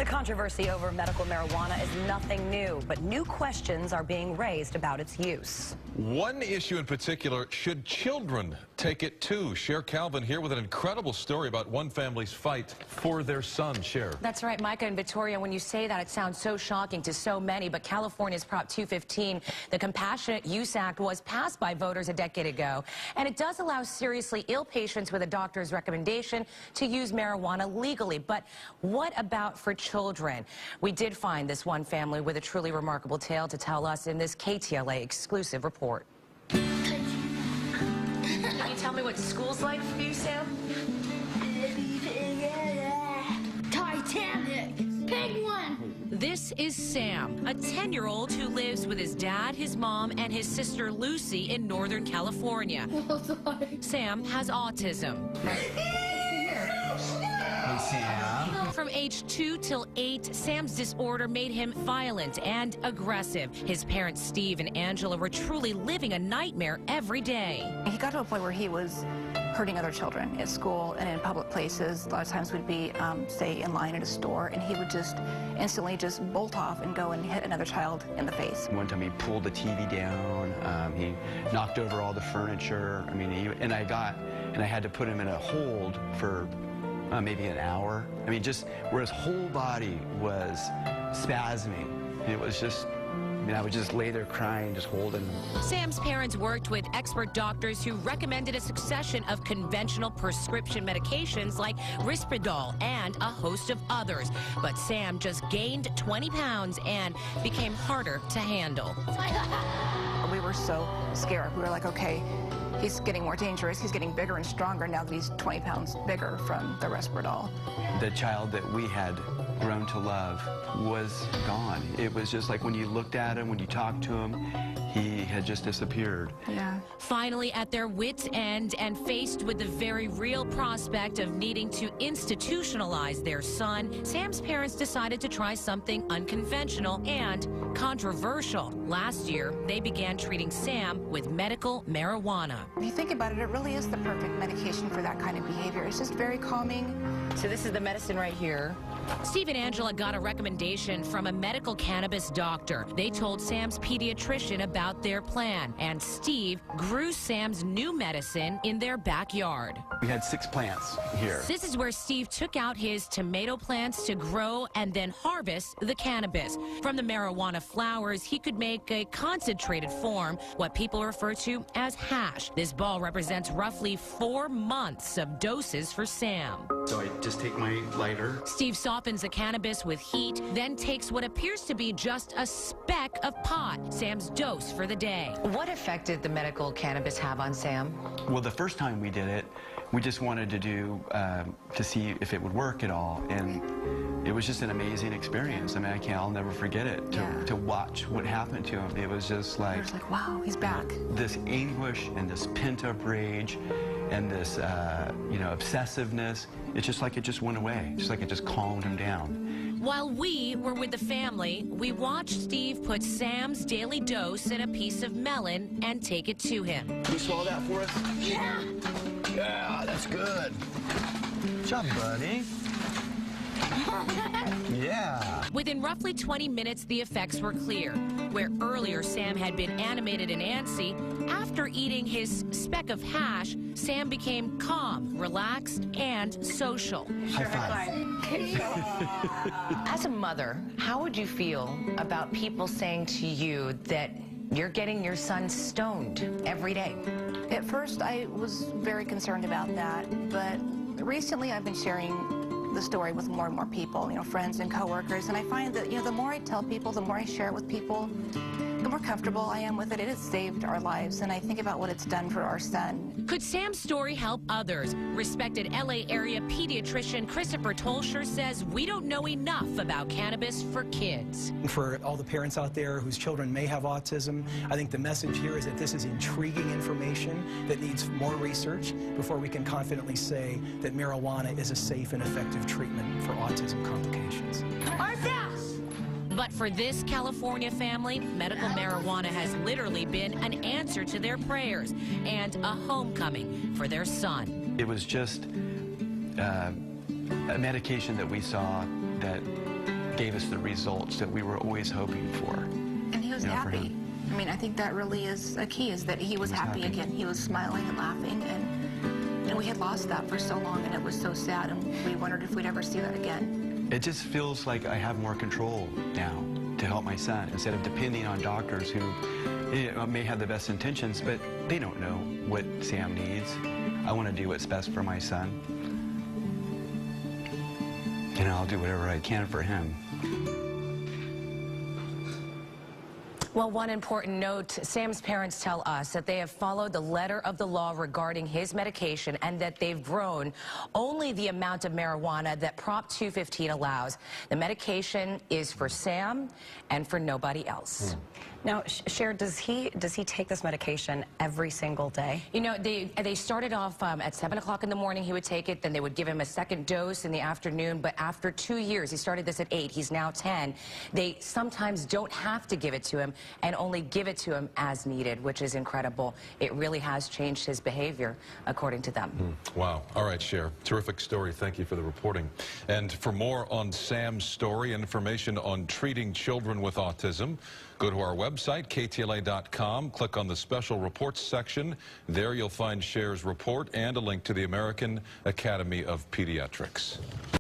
The controversy over medical marijuana is nothing new, but new questions are being raised about its use. One issue in particular, should children take it too? Cher Calvin here with an incredible story about one family's fight for their son. Cher. That's right, Micah and Victoria. When you say that, it sounds so shocking to so many, but California's Prop 215, the Compassionate Use Act, was passed by voters a decade ago, and it does allow seriously ill patients with a doctor's recommendation to use marijuana legally. But what about for children? We did find this one family with a truly remarkable tale to tell us in this KTLA exclusive report. Can you tell me what school's like for you, Sam? Titanic! Big one! This is Sam, a 10-year-old who lives with his dad, his mom, and his sister Lucy in Northern California. Sam has autism. Hey, Sam. From age 2 till 8, Sam's disorder made him violent and aggressive. His parents, Steve and Angela, were truly living a nightmare every day. He got to a point where he was hurting other children at school and in public places. A lot of times we'd be, say, in line at a store, and he would just instantly just bolt off and go and hit another child in the face. One time he pulled the TV down. He knocked over all the furniture. I mean, and I had to put him in a hold for maybe an hour. I mean, just where his whole body was spasming. It was just, I mean, I would just lay there crying, just holding him. Sam's parents worked with expert doctors who recommended a succession of conventional prescription medications like Risperdal and a host of others. But Sam just gained 20 pounds and became harder to handle. We were so scared. We were like, okay, he's getting more dangerous. He's getting bigger and stronger now that he's 20 pounds bigger from the Risperdal. The child that we had grown to love was gone. It was just like when you looked at him, when you talked to him, he had just disappeared. Yeah. Finally, at their wits' end and faced with the very real prospect of needing to institutionalize their son, Sam's parents decided to try something unconventional and controversial. Last year, they began treating Sam with medical marijuana. If you think about it, it really is the perfect medication for that kind of behavior. It's just very calming. So this is the medicine right here. Steve and Angela got a recommendation from a medical cannabis doctor. They told Sam's pediatrician about their plan, and Steve grew Sam's new medicine in their backyard. We had 6 plants here. This is where Steve took out his tomato plants to grow and then harvest the cannabis. From the marijuana flowers, he could make a concentrated form, what people refer to as hash. This ball represents roughly 4 months of doses for Sam. So I just take my lighter. Steve softens the cannabis with heat, then takes what appears to be just a speck of pot, Sam's dose for the day. What effect did the medical cannabis have on Sam? Well, the first time we did it, we just wanted to do, to see if it would work at all. And it was just an amazing experience. I mean, I'll never forget it, to watch what happened to him. It was just like... I was like, wow, he's back. This anguish and this pent-up rage and this, obsessiveness, it's just like it just went away. Just like it just calmed him down. While we were with the family, we watched Steve put Sam's daily dose in a piece of melon and take it to him. Can you swallow that for us? Yeah! Yeah, that's good. Good job, buddy. Yeah. Within roughly 20 minutes, the effects were clear. Where earlier Sam had been animated and antsy, after eating his speck of hash, Sam became calm, relaxed, and social. High five. As a mother, how would you feel about people saying to you that you're getting your son stoned every day? At first, I was very concerned about that, but recently I've been sharing the story with more and more people, friends and coworkers, and I find that, the more I tell people, the more I share it with people, the more comfortable I am with it. It has saved our lives, and I think about what it's done for our son. Could Sam's story help others? Respected LA area pediatrician Christopher Tolsher says we don't know enough about cannabis for kids. For all the parents out there whose children may have autism, I think the message here is that this is intriguing information that needs more research before we can confidently say that marijuana is a safe and effective treatment for autism complications. But for this California family, medical marijuana has literally been an answer to their prayers and a homecoming for their son. It was just a medication that we saw that gave us the results that we were always hoping for. And he was happy. I mean, I think that really is a key, is that he was happy again. He was smiling and laughing, and we had lost that for so long, and it was so sad, and we wondered if we'd ever see that again. It just feels like I have more control now to help my son, instead of depending on doctors who may have the best intentions, but they don't know what Sam needs. I want to do what's best for my son, and I'll do whatever I can for him. Well, one important note, Sam's parents tell us that they have followed the letter of the law regarding his medication and that they've grown only the amount of marijuana that Prop 215 allows. The medication is for Sam and for nobody else. Now, Cher, does he take this medication every single day? You know, they started off at 7 o'clock in the morning. He would take it. Then they would give him a second dose in the afternoon. But after 2 years, he started this at 8. He's now 10. They sometimes don't have to give it to him and only give it to him as needed, which is incredible. It really has changed his behavior, according to them. Wow. All right, Cher. Terrific story. Thank you for the reporting. And for more on Sam's story, information on treating children with autism, go to our website, KTLA.com. Click on the special reports section. There you'll find Cher's report and a link to the American Academy of Pediatrics.